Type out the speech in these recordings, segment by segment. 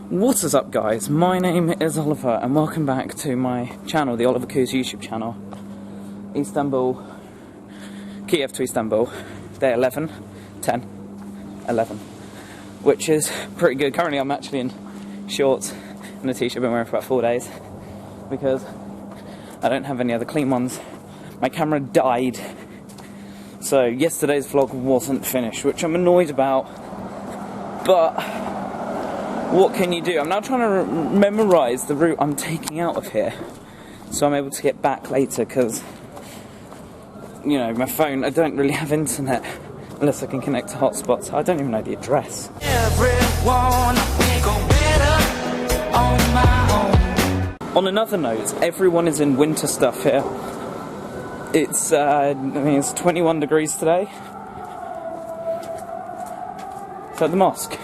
What is up, guys? My name is Oliver and welcome back to my channel, the Oliver Coos YouTube channel. Istanbul, Kiev to Istanbul, day 11, 10, 11, which is pretty good. Currently I'm actually in shorts and a t-shirt I've been wearing for about 4 days because I don't have any other clean ones. My camera died, so yesterday's vlog wasn't finished, which I'm annoyed about, but what can you do? I'm now trying to memorise the route I'm taking out of here, so I'm able to get back later, because, you know, my phone, I don't really have internet unless I can connect to hotspots. I don't even know the address. On another note, everyone is in winter stuff here. It's, I mean, it's 21 degrees today. It's at the mosque.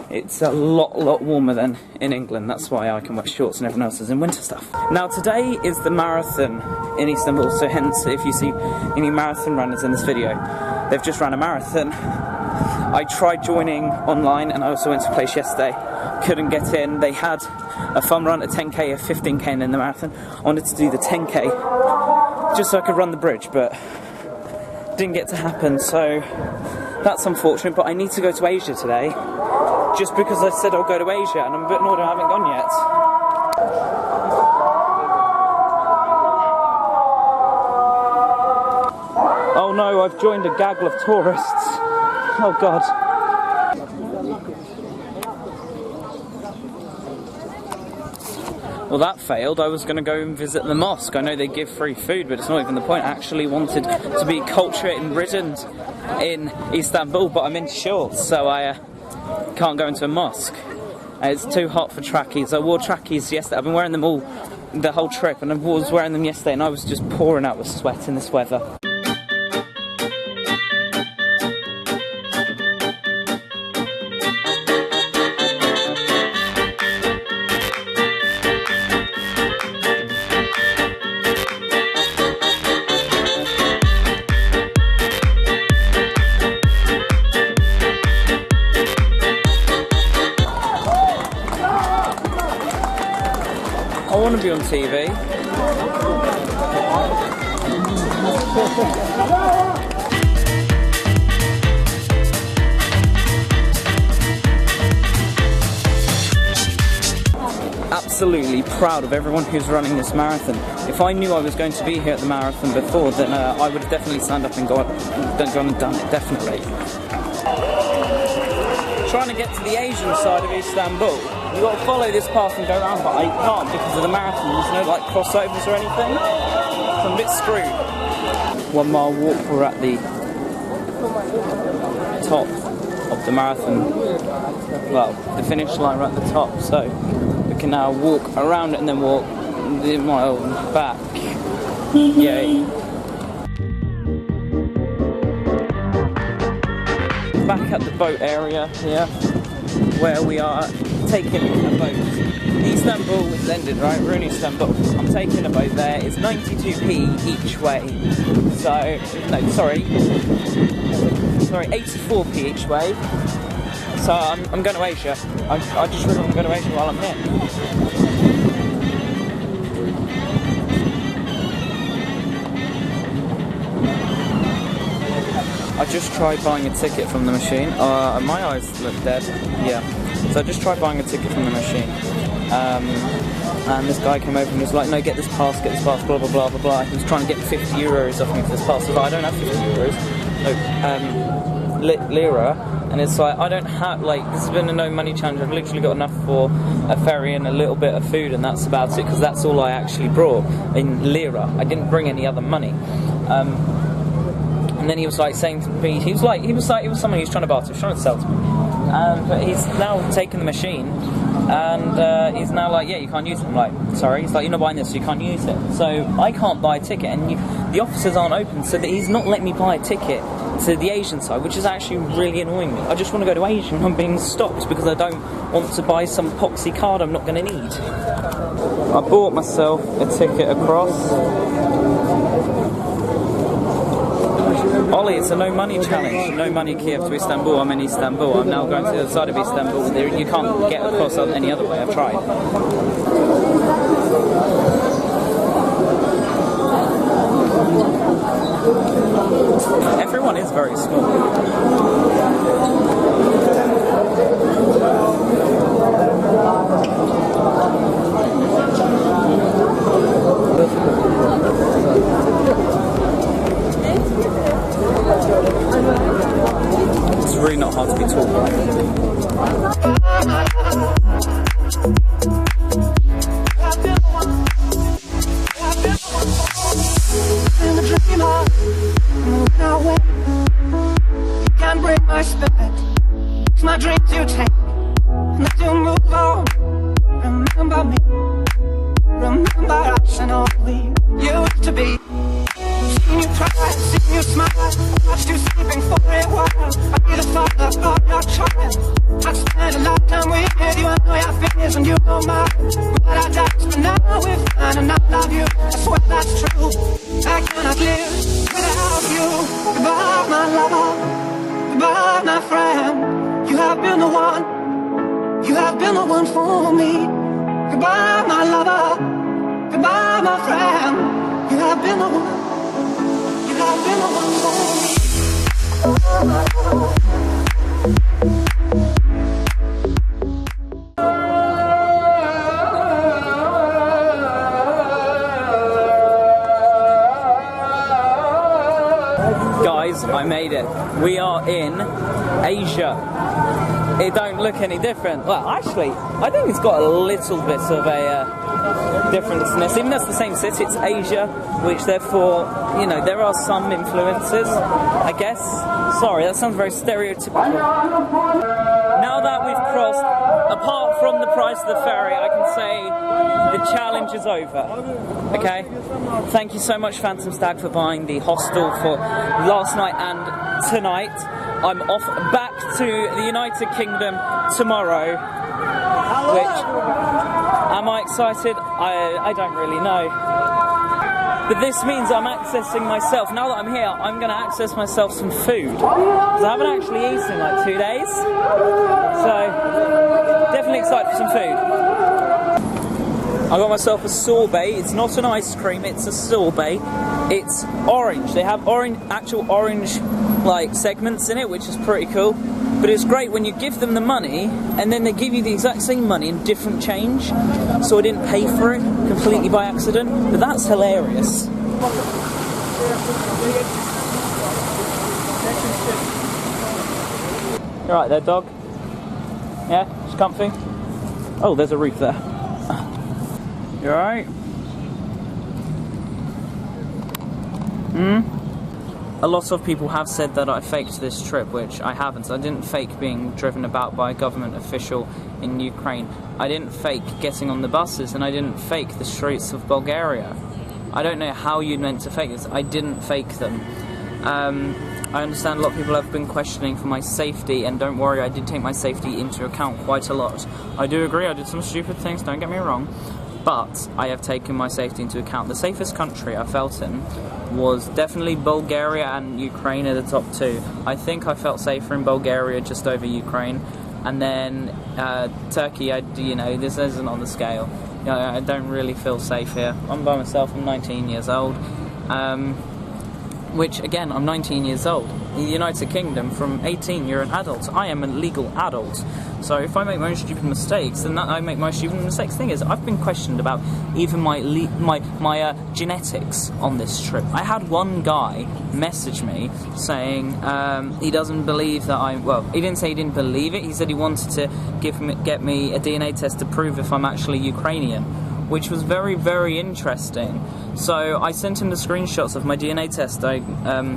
It's a lot warmer than in England. That's why I can wear shorts and everyone else is in winter stuff. Now today is the marathon in Istanbul, so hence if you see any marathon runners in this video, they've just run a marathon. I tried joining online and I also went to a place yesterday, couldn't get in. They had a fun run, a 10k, a 15k and then the marathon. I wanted to do the 10k just so I could run the bridge, but didn't get to happen, so that's unfortunate. But I need to go to Asia today, just because I said I'll go to Asia, and I'm a bit annoyed I haven't gone yet. Oh no, I've joined a gaggle of tourists. Oh god. Well, that failed. I was going to go and visit the mosque. I know they give free food, but it's not even the point. I actually wanted to be culture enriddened in Istanbul, but I'm in shorts, so I can't go into a mosque. It's too hot for trackies. I wore trackies yesterday. I've been wearing them all the whole trip, and I was wearing them yesterday and I was just pouring out with sweat in this weather. I want to be on TV. Absolutely proud of everyone who's running this marathon. If I knew I was going to be here at the marathon before, then I would have definitely signed up and gone and done it, definitely. Trying to get to the Asian side of Istanbul. You've got to follow this path and go around, but I can't because of the marathon. There's no like crossovers or anything, so I'm a bit screwed. 1 mile walk, we're at the top of the marathon. Well, the finish line right at the top, so we can now walk around it and then walk the mile back. Yay. Back at the boat area here, where we are taking a boat. Istanbul has ended, right? We're in Istanbul. I'm taking a boat there. It's 92p each way. So, no, sorry, 84p each way. So I'm going to Asia. I just realised I'm going to Asia while I'm here. I just tried buying a ticket from the machine. My eyes look dead. Yeah. So I just tried buying a ticket from the machine. And this guy came over and was like, no, get this pass, blah, blah, blah, blah, blah. He was trying to get 50 euros off me for this pass. I was like, I don't have 50 euros. No, lira. And it's like, I don't have, like, this has been a no money challenge. I've literally got enough for a ferry and a little bit of food, and that's about it, because that's all I actually brought in lira. I didn't bring any other money. And then he was like saying to me, he was someone he was trying to barter, he was trying to sell to me. But he's now taken the machine, and he's now like, yeah, you can't use it. I'm like, sorry. He's like, you're not buying this, so you can't use it. So I can't buy a ticket, and the offices aren't open, so that he's not letting me buy a ticket to the Asian side, which is actually really annoying me. I just want to go to Asia, and I'm being stopped because I don't want to buy some poxy card I'm not going to need. I bought myself a ticket across. Ollie, it's a no money challenge. No money Kiev to Istanbul. I'm in Istanbul. I'm now going to the other side of Istanbul. You can't get across any other way. I've tried. Everyone is very small. It's really not hard to be tall. Can't break my spirit. It's my dream to take and to move on. Remember me. Remember us and all we used to be. Seen you cry, seen you smile, watched you sleeping for a while. I'll be the father of your child. I spent a lifetime with you. I know your fears and you know mine. But I died, but now we're fine and I love you. I swear that's true. I cannot live without you. Goodbye, my lover. Goodbye, my friend. You have been the one. You have been the one for me. Goodbye, my lover. Goodbye, my friend. You have been the one. You have been the one for me. Guys, I made it. We are in Asia. It don't look any different. Well, actually, I think it's got a little bit of a differenceness. Even though it's the same city, it's Asia, which therefore, you know, there are some influences, I guess. Sorry, that sounds very stereotypical. Now that we've crossed, apart from the price of the ferry, I can say the challenge is over. Okay? Thank you so much, Phantom Stag, for buying the hostel for last night and tonight. I'm off back to the United Kingdom tomorrow. Which, am I excited? I don't really know. But this means I'm accessing myself. Now that I'm here, I'm going to access myself some food. Because I haven't actually eaten in like 2 days. So, definitely excited for some food. I got myself a sorbet. It's not an ice cream, it's a sorbet. It's orange. They have actual orange like segments in it, which is pretty cool. But it's great when you give them the money and then they give you the exact same money in different change. So I didn't pay for it completely by accident. But that's hilarious. You alright there, dog? Yeah? It's comfy? Oh, there's a roof there. You alright? A lot of people have said that I faked this trip, which I haven't. I didn't fake being driven about by a government official in Ukraine. I didn't fake getting on the buses, and I didn't fake the streets of Bulgaria. I don't know how you meant to fake this. I didn't fake them. I understand a lot of people have been questioning for my safety, and don't worry, I did take my safety into account quite a lot. I do agree, I did some stupid things, don't get me wrong, but I have taken my safety into account. The safest country I felt in was definitely Bulgaria, and Ukraine are the top two. I think I felt safer in Bulgaria just over Ukraine, and then Turkey, this isn't on the scale. I don't really feel safe here. I'm by myself, I'm 19 years old. Which, again, I'm 19 years old. In the United Kingdom, from 18, you're an adult. I am a legal adult. So if I make my own stupid mistakes, then I make my stupid mistakes. The thing is, I've been questioned about even my genetics on this trip. I had one guy message me saying he doesn't believe that he didn't say he didn't believe it. He said he wanted to get me a DNA test to prove if I'm actually Ukrainian, which was very, very interesting. So I sent him the screenshots of my DNA test I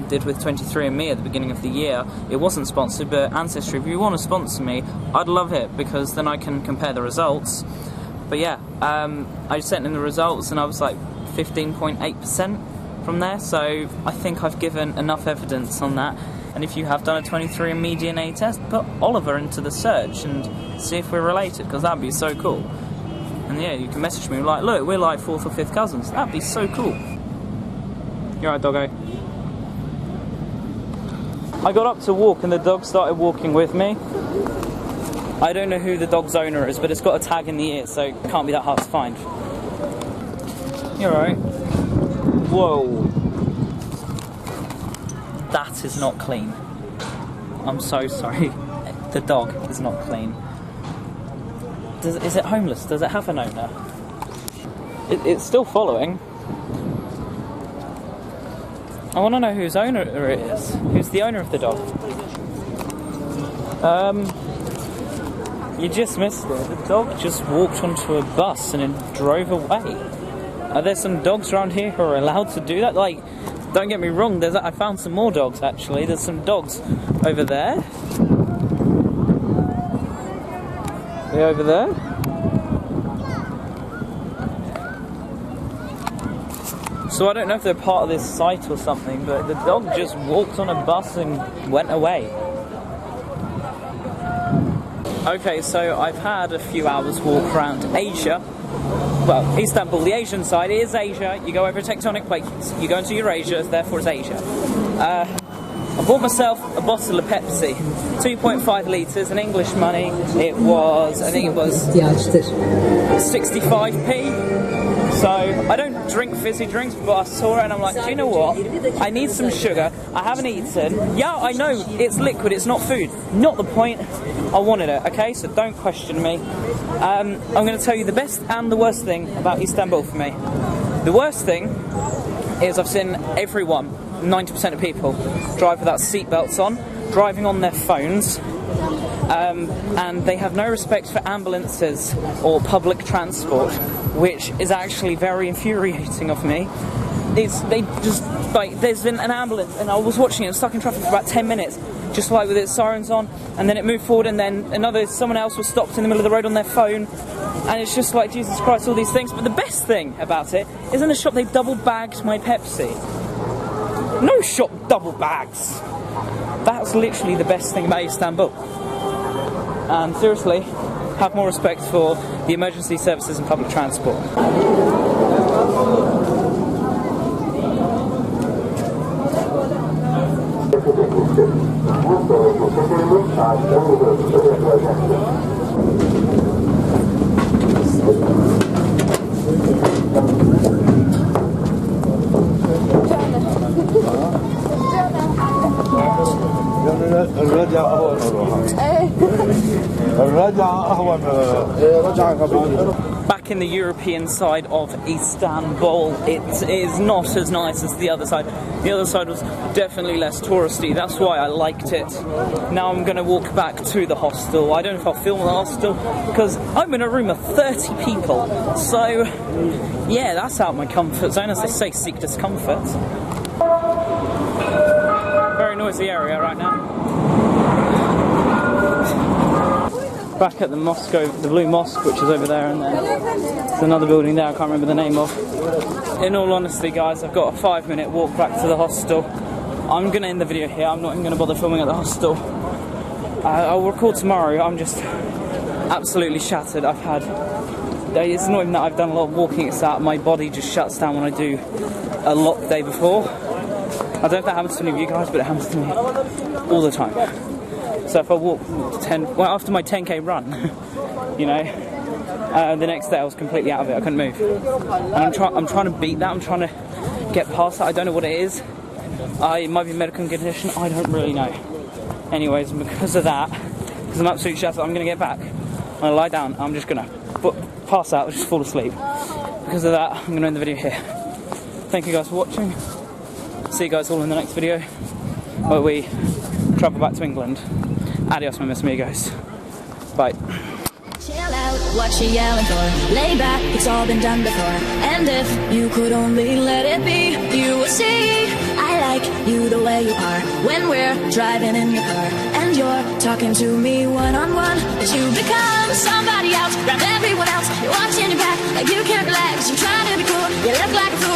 did with 23andMe at the beginning of the year. It wasn't sponsored, but Ancestry, if you want to sponsor me, I'd love it, because then I can compare the results. But yeah, I sent him the results and I was like 15.8% from there, so I think I've given enough evidence on that. And if you have done a 23andMe DNA test, put Oliver into the search and see if we're related, because that'd be so cool. And yeah, you can message me like, look, we're like 4th or 5th cousins. That'd be so cool. You alright, doggo? I got up to walk and the dog started walking with me. I don't know who the dog's owner is, but it's got a tag in the ear, so it can't be that hard to find. You're right. Whoa. That is not clean. I'm so sorry. The dog is not clean. Is it homeless? Does it have an owner? It's still following. I want to know whose owner it is. Who's the owner of the dog? You just missed it. The dog just walked onto a bus and then drove away. Are there some dogs around here who are allowed to do that? Like, don't get me wrong, I found some more dogs actually. There's some dogs over there. Are they over there? So I don't know if they're part of this site or something, but the dog just walked on a bus and went away. Okay, so I've had a few hours walk around Asia. Well, Istanbul, the Asian side is Asia. You go over tectonic plates, you go into Eurasia, therefore it's Asia. I bought myself a bottle of Pepsi, 2.5 litres, in English money, it was, I think it was 65p. So, I don't drink fizzy drinks, but I saw it and I'm like, do you know what? I need some sugar, I haven't eaten. Yeah, I know, it's liquid, it's not food. Not the point, I wanted it, okay? So don't question me. I'm going to tell you the best and the worst thing about Istanbul for me. The worst thing is I've seen everyone, 90% of people, drive without seatbelts on, driving on their phones, and they have no respect for ambulances or public transport, which is actually very infuriating of me. They just, like, there's been an ambulance and I was watching it, stuck in traffic for about 10 minutes, just like with its sirens on, and then it moved forward and then someone else was stopped in the middle of the road on their phone, and it's just like, Jesus Christ, all these things. But the best thing about it is in the shop they double bagged my Pepsi. No shop double bags. That's literally the best thing about Istanbul. And seriously, have more respect for the emergency services and public transport. Back in the European side of Istanbul, it is not as nice as the other side. The other side was definitely less touristy, that's why I liked it. Now I'm going to walk back to the hostel. I don't know if I'll film the hostel, because I'm in a room of 30 people. So, yeah, that's out of my comfort zone, as they say, seek discomfort. Very noisy area right now. Back at the mosque, the Blue Mosque, which is over there, and then there's another building there I can't remember the name of. In all honesty, guys, I've got a 5-minute walk back to the hostel. I'm going to end the video here. I'm not even going to bother filming at the hostel. I'll record tomorrow. I'm just absolutely shattered. It's not even that I've done a lot of walking, it's that my body just shuts down when I do a lot the day before. I don't know if that happens to any of you guys, but it happens to me all the time. So if I walk after my 10k run, you know, the next day I was completely out of it, I couldn't move. And I'm trying to beat that, I'm trying to get past that, I don't know what it is. It might be a medical condition, I don't really know. Anyways, because of that, because I'm absolutely shattered, I'm going to get back. I'm going to lie down, I'm just going to pass out, just fall asleep. Because of that, I'm going to end the video here. Thank you guys for watching. See you guys all in the next video, where we travel back to England. Adios, my amigos. Bye. Chill out, what you yelling for? Lay back, it's all been done before. And if you could only let it be, you would see I like you the way you are. When we're driving in your car and you're talking to me one-on-one, but you become somebody else, grab everyone else. You're watching your back like you can't relax. You're trying to be cool, you look like a fool.